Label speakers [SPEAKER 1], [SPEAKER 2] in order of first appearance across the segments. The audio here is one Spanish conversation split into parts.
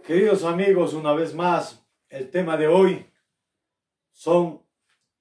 [SPEAKER 1] Queridos amigos, una vez más, el tema de hoy son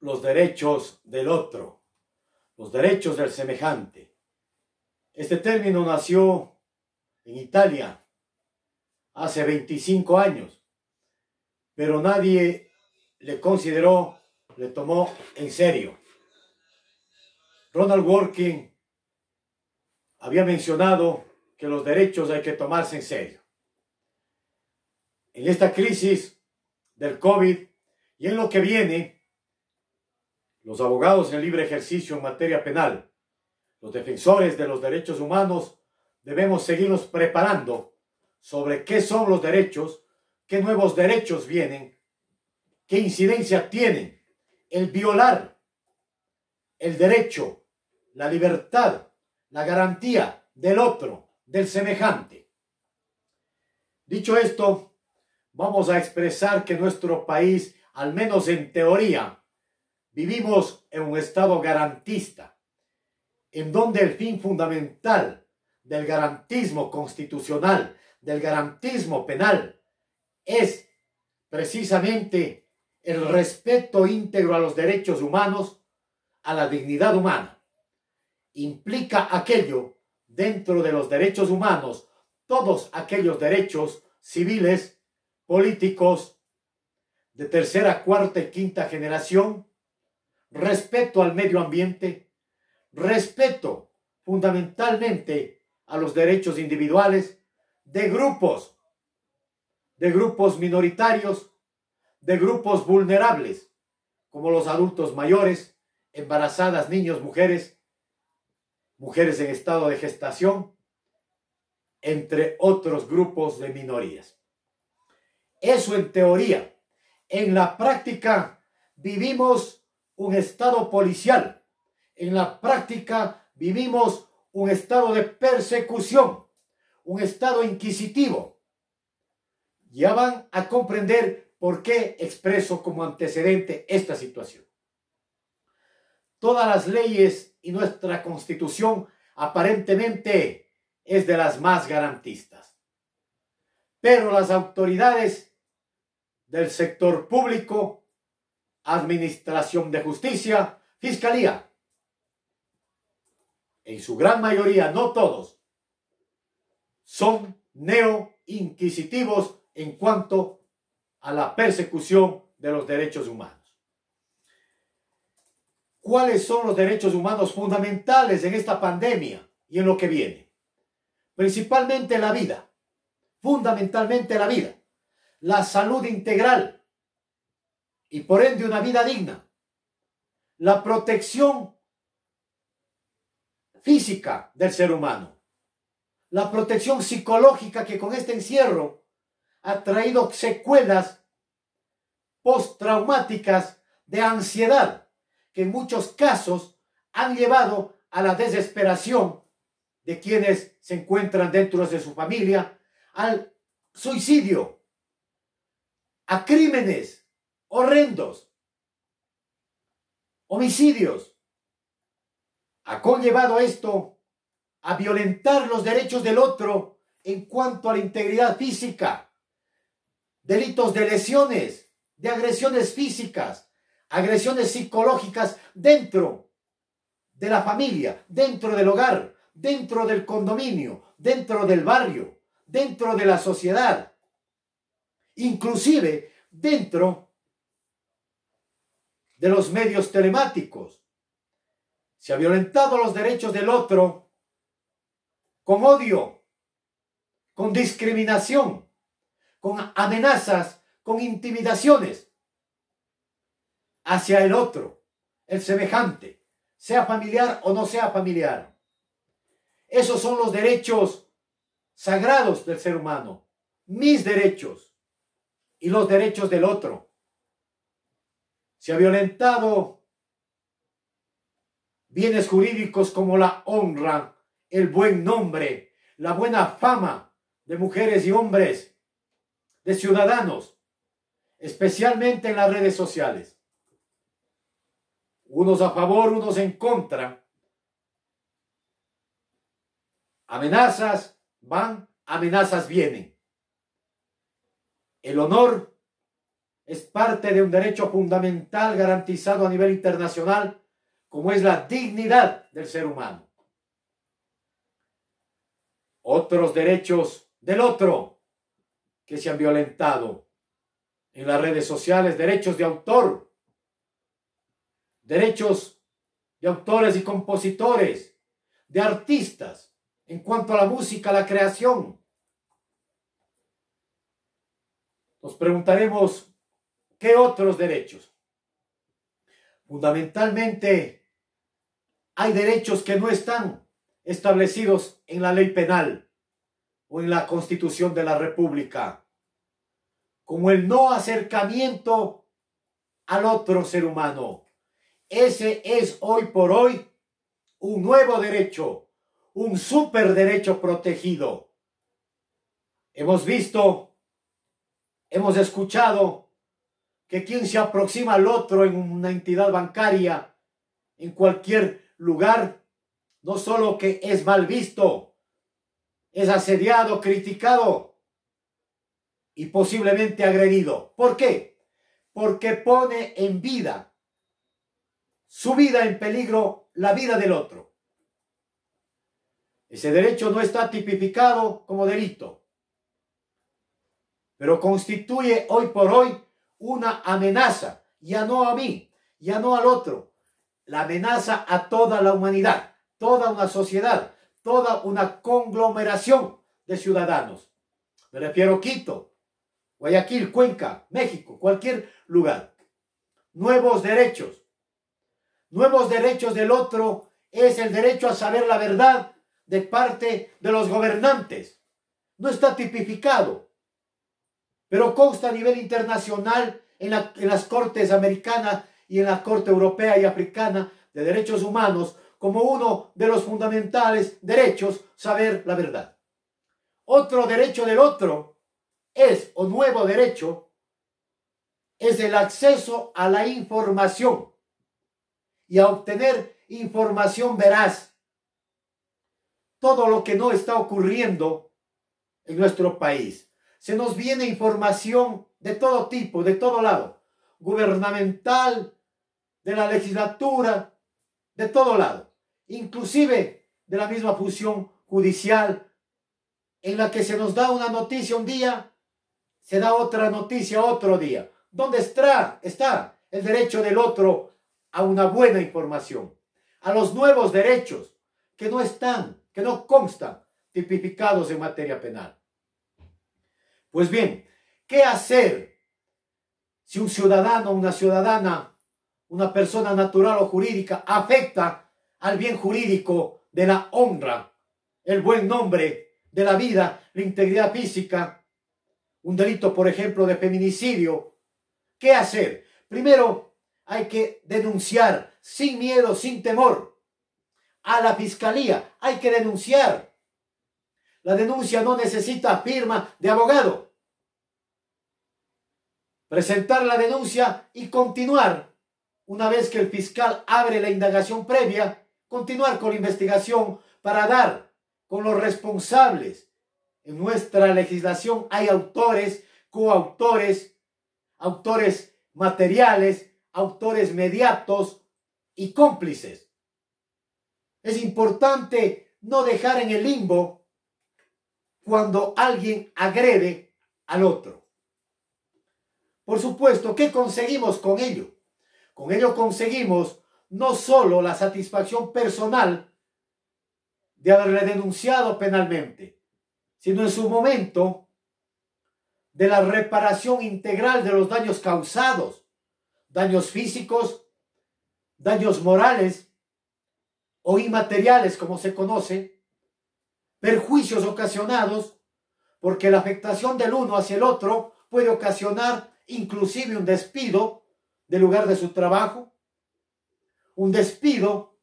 [SPEAKER 1] los derechos del otro, los derechos del semejante. Este término nació en Italia hace 25 años, pero nadie le consideró, le tomó en serio. Ronald Dworkin había mencionado que los derechos hay que tomarse en serio. En esta crisis del COVID y en lo que viene, los abogados en libre ejercicio en materia penal, los defensores de los derechos humanos, debemos seguirnos preparando sobre qué son los derechos, qué nuevos derechos vienen, qué incidencia tienen el violar el derecho, la libertad, la garantía del otro, del semejante. Dicho esto, vamos a expresar que nuestro país, al menos en teoría, vivimos en un estado garantista, en donde el fin fundamental del garantismo constitucional, del garantismo penal, es precisamente el respeto íntegro a los derechos humanos, a la dignidad humana. Implica aquello dentro de los derechos humanos, todos aquellos derechos civiles, políticos, de tercera, cuarta y quinta generación, respeto al medio ambiente, respeto fundamentalmente a los derechos individuales de grupos minoritarios, de grupos vulnerables, como los adultos mayores, embarazadas, niños, mujeres en estado de gestación, entre otros grupos de minorías. Eso en teoría. En la práctica vivimos un estado policial. En la práctica vivimos un estado de persecución, un estado inquisitivo. Ya van a comprender por qué expreso como antecedente esta situación. Todas las leyes y nuestra Constitución aparentemente es de las más garantistas. Pero las autoridades del sector público, administración de justicia, fiscalía, en su gran mayoría, no todos, son neo-inquisitivos en cuanto a la persecución de los derechos humanos. ¿Cuáles son los derechos humanos fundamentales en esta pandemia y en lo que viene? Principalmente la vida, fundamentalmente la vida, la salud integral y por ende una vida digna, la protección física del ser humano, la protección psicológica que con este encierro ha traído secuelas postraumáticas de ansiedad que en muchos casos han llevado a la desesperación de quienes se encuentran dentro de su familia, al suicidio, a crímenes horrendos, homicidios. Ha conllevado esto a violentar los derechos del otro en cuanto a la integridad física, delitos de lesiones, de agresiones físicas, agresiones psicológicas dentro de la familia, dentro del hogar, dentro del condominio, dentro del barrio, dentro de la sociedad, inclusive dentro de los medios telemáticos. Se ha violentado los derechos del otro con odio, con discriminación, con amenazas, con intimidaciones hacia el otro, el semejante, sea familiar o no sea familiar. Esos son los derechos sagrados del ser humano, mis derechos y los derechos del otro. Se ha violentado bienes jurídicos como la honra, el buen nombre, la buena fama de mujeres y hombres, de ciudadanos, especialmente en las redes sociales. Unos a favor, unos en contra. Amenazas van, amenazas vienen. El honor es parte de un derecho fundamental garantizado a nivel internacional, como es la dignidad del ser humano. Otros derechos del otro que se han violentado en las redes sociales, derechos de autor, derechos de autores y compositores, de artistas, en cuanto a la música, la creación. Nos preguntaremos, ¿qué otros derechos? Fundamentalmente, hay derechos que no están establecidos en la ley penal o en la Constitución de la República, como el no acercamiento al otro ser humano. Ese es hoy por hoy un nuevo derecho, un superderecho protegido. Hemos visto, hemos escuchado que quien se aproxima al otro en una entidad bancaria, en cualquier lugar, no solo que es mal visto, es asediado, criticado y posiblemente agredido. ¿Por qué? Porque pone en vida, su vida en peligro, la vida del otro. Ese derecho no está tipificado como delito, pero constituye hoy por hoy una amenaza, ya no a mí, ya no al otro, la amenaza a toda la humanidad, toda una sociedad, toda una conglomeración de ciudadanos. Me refiero a Quito, Guayaquil, Cuenca, México, cualquier lugar. Nuevos derechos del otro es el derecho a saber la verdad de parte de los gobernantes. No está tipificado, pero consta a nivel internacional en las cortes americanas y en la Corte Europea y Africana de Derechos Humanos como uno de los fundamentales derechos, saber la verdad. Otro derecho del otro o nuevo derecho, es el acceso a la información y a obtener información veraz. Todo lo que no está ocurriendo en nuestro país. Se nos viene información de todo tipo, de todo lado, gubernamental, de la legislatura, de todo lado, inclusive de la misma función judicial, en la que se nos da una noticia un día, se da otra noticia otro día. ¿Dónde está el derecho del otro a una buena información? A los nuevos derechos que no constan tipificados en materia penal. Pues bien, ¿qué hacer si un ciudadano, una ciudadana, una persona natural o jurídica afecta al bien jurídico de la honra, el buen nombre, de la vida, la integridad física? Un delito, por ejemplo, de feminicidio. ¿Qué hacer? Primero, hay que denunciar sin miedo, sin temor. A la fiscalía hay que denunciar. La denuncia no necesita firma de abogado. Presentar la denuncia y continuar. Una vez que el fiscal abre la indagación previa, continuar con la investigación para dar con los responsables. En nuestra legislación hay autores, coautores, autores materiales, autores mediatos y cómplices. Es importante no dejar en el limbo cuando alguien agrede al otro. Por supuesto, ¿qué conseguimos con ello? Con ello conseguimos no solo la satisfacción personal de haberle denunciado penalmente, sino en su momento de la reparación integral de los daños causados, daños físicos, daños morales o inmateriales, como se conoce, perjuicios ocasionados, porque la afectación del uno hacia el otro puede ocasionar inclusive un despido del lugar de su trabajo, un despido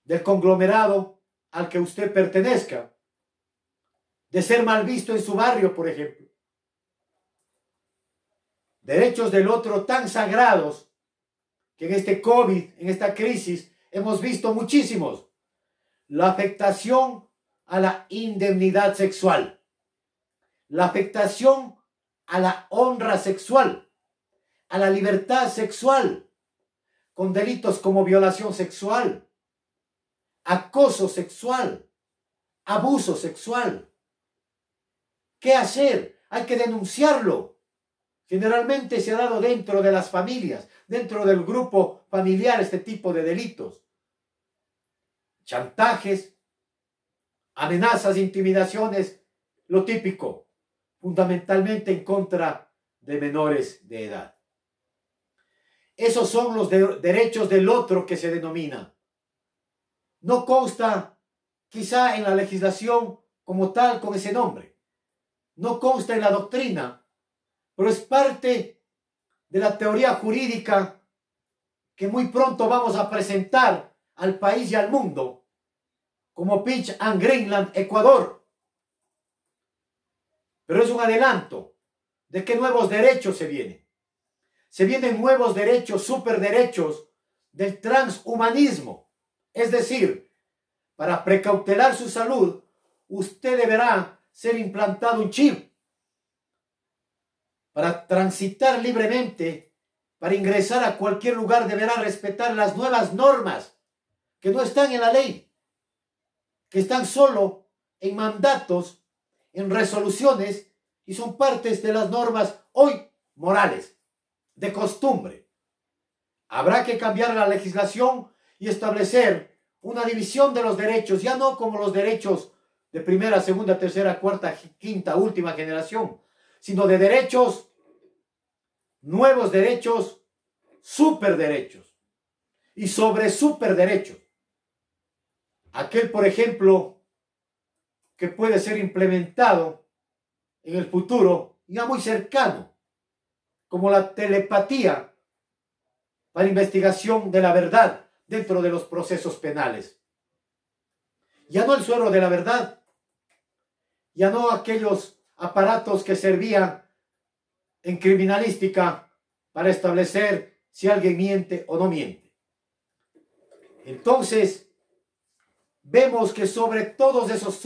[SPEAKER 1] del conglomerado al que usted pertenezca, de ser mal visto en su barrio, por ejemplo. Derechos del otro tan sagrados que en este COVID, en esta crisis, hemos visto muchísimos. La afectación a la indemnidad sexual, la afectación a la honra sexual, a la libertad sexual, con delitos como violación sexual, acoso sexual, abuso sexual. ¿Qué hacer? Hay que denunciarlo. Generalmente se ha dado dentro de las familias, dentro del grupo familiar, este tipo de delitos. Chantajes, amenazas, intimidaciones, lo típico, fundamentalmente en contra de menores de edad. Esos son los derechos del otro que se denomina. No consta quizá en la legislación como tal con ese nombre. No consta en la doctrina, pero es parte de la teoría jurídica que muy pronto vamos a presentar al país y al mundo como Pitch and Greenland, Ecuador. Pero es un adelanto de qué nuevos derechos se vienen. Se vienen nuevos derechos, superderechos del transhumanismo. Es decir, para precautelar su salud, usted deberá ser implantado un chip. Para transitar libremente, para ingresar a cualquier lugar, deberá respetar las nuevas normas que no están en la ley, que están solo en mandatos, en resoluciones, y son partes de las normas hoy morales, de costumbre. Habrá que cambiar la legislación y establecer una división de los derechos, ya no como los derechos de primera, segunda, tercera, cuarta, quinta, última generación, sino de derechos, nuevos derechos, superderechos y sobre superderechos. Aquel, por ejemplo, que puede ser implementado en el futuro, ya muy cercano, como la telepatía para investigación de la verdad dentro de los procesos penales. Ya no el suero de la verdad, ya no aquellos aparatos que servían en criminalística para establecer si alguien miente o no miente. Entonces, vemos que sobre todos esos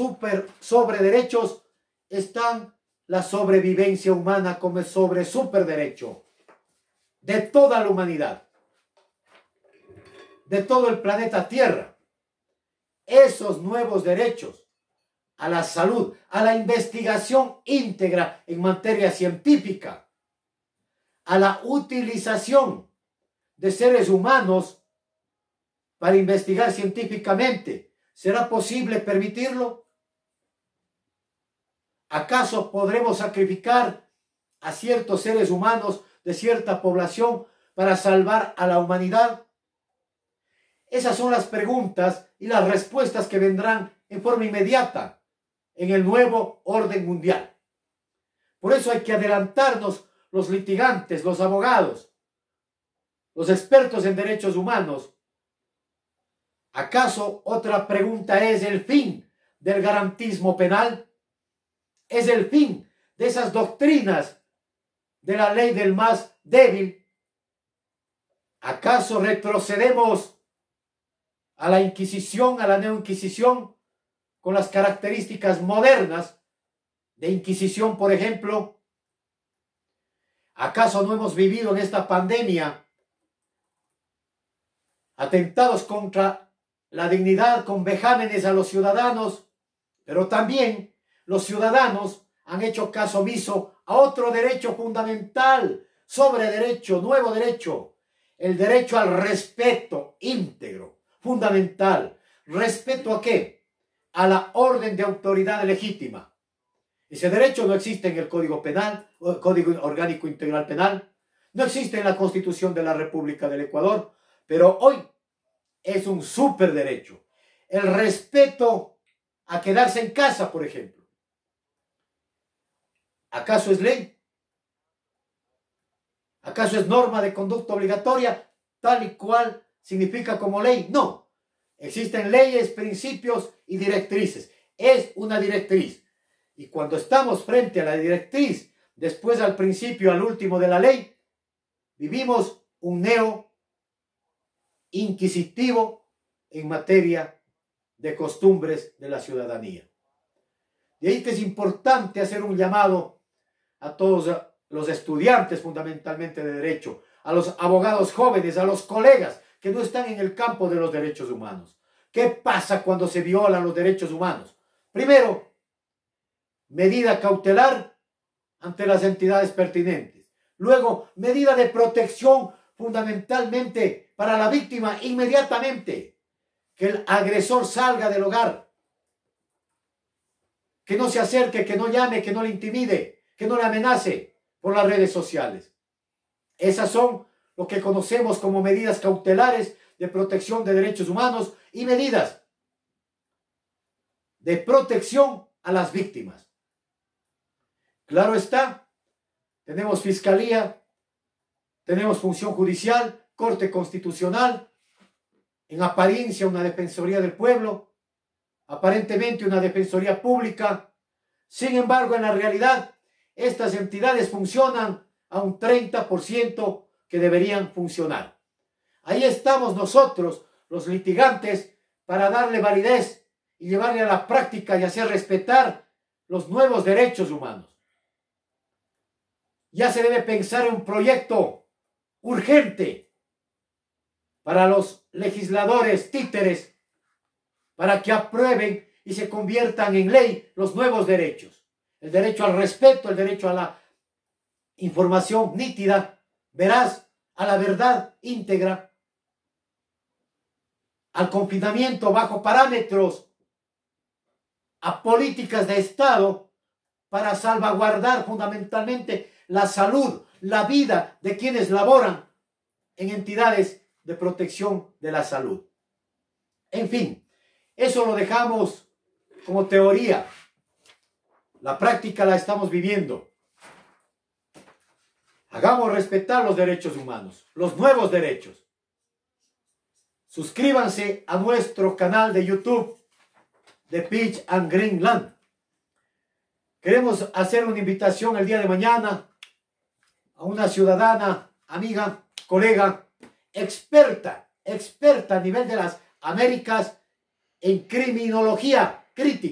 [SPEAKER 1] sobrederechos están la sobrevivencia humana como superderecho de toda la humanidad, de todo el planeta Tierra. Esos nuevos derechos a la salud, a la investigación íntegra en materia científica, a la utilización de seres humanos para investigar científicamente. ¿Será posible permitirlo? ¿Acaso podremos sacrificar a ciertos seres humanos de cierta población para salvar a la humanidad? Esas son las preguntas y las respuestas que vendrán en forma inmediata en el nuevo orden mundial. Por eso hay que adelantarnos los litigantes, los abogados, los expertos en derechos humanos. ¿Acaso otra pregunta es el fin del garantismo penal? ¿Es el fin de esas doctrinas de la ley del más débil? ¿Acaso retrocedemos a la Inquisición, a la Neoinquisición, con las características modernas de Inquisición, por ejemplo? ¿Acaso no hemos vivido en esta pandemia atentados contra la dignidad con vejámenes a los ciudadanos? Pero también los ciudadanos han hecho caso omiso a otro derecho fundamental, sobrederecho, nuevo derecho, el derecho al respeto íntegro, fundamental. ¿Respeto a qué? A la orden de autoridad legítima. Ese derecho no existe en el Código Penal, o el Código Orgánico Integral Penal, no existe en la Constitución de la República del Ecuador, pero hoy es un superderecho. El respeto a quedarse en casa, por ejemplo. ¿Acaso es ley? ¿Acaso es norma de conducta obligatoria tal y cual significa como ley? No. Existen leyes, principios y directrices. Es una directriz. Y cuando estamos frente a la directriz, después al principio, al último de la ley, vivimos un neo-inquisitivo en materia de costumbres de la ciudadanía. De ahí que es importante hacer un llamado a todos los estudiantes fundamentalmente de derecho, a los abogados jóvenes, a los colegas que no están en el campo de los derechos humanos. ¿Qué pasa cuando se violan los derechos humanos? Primero, medida cautelar ante las entidades pertinentes. Luego, medida de protección fundamentalmente para la víctima inmediatamente. Que el agresor salga del hogar. Que no se acerque, que no llame, que no le intimide, que no le amenace por las redes sociales. Esas son lo que conocemos como medidas cautelares de protección de derechos humanos y medidas de protección a las víctimas. Claro está, tenemos fiscalía, tenemos función judicial, corte constitucional, en apariencia una defensoría del pueblo, aparentemente una defensoría pública. Sin embargo, en la realidad, estas entidades funcionan a un 30% que deberían funcionar. Ahí estamos nosotros, los litigantes, para darle validez y llevarle a la práctica y hacer respetar los nuevos derechos humanos. Ya se debe pensar en un proyecto urgente para los legisladores títeres, para que aprueben y se conviertan en ley los nuevos derechos. El derecho al respeto, el derecho a la información nítida, veraz, a la verdad íntegra, al confinamiento bajo parámetros, a políticas de Estado para salvaguardar fundamentalmente la salud, la vida de quienes laboran en entidades de protección de la salud. En fin, eso lo dejamos como teoría. La práctica la estamos viviendo. Hagamos respetar los derechos humanos, los nuevos derechos. Suscríbanse a nuestro canal de YouTube de Peach and Greenland. Queremos hacer una invitación el día de mañana a una ciudadana, amiga, colega, experta a nivel de las Américas en criminología crítica.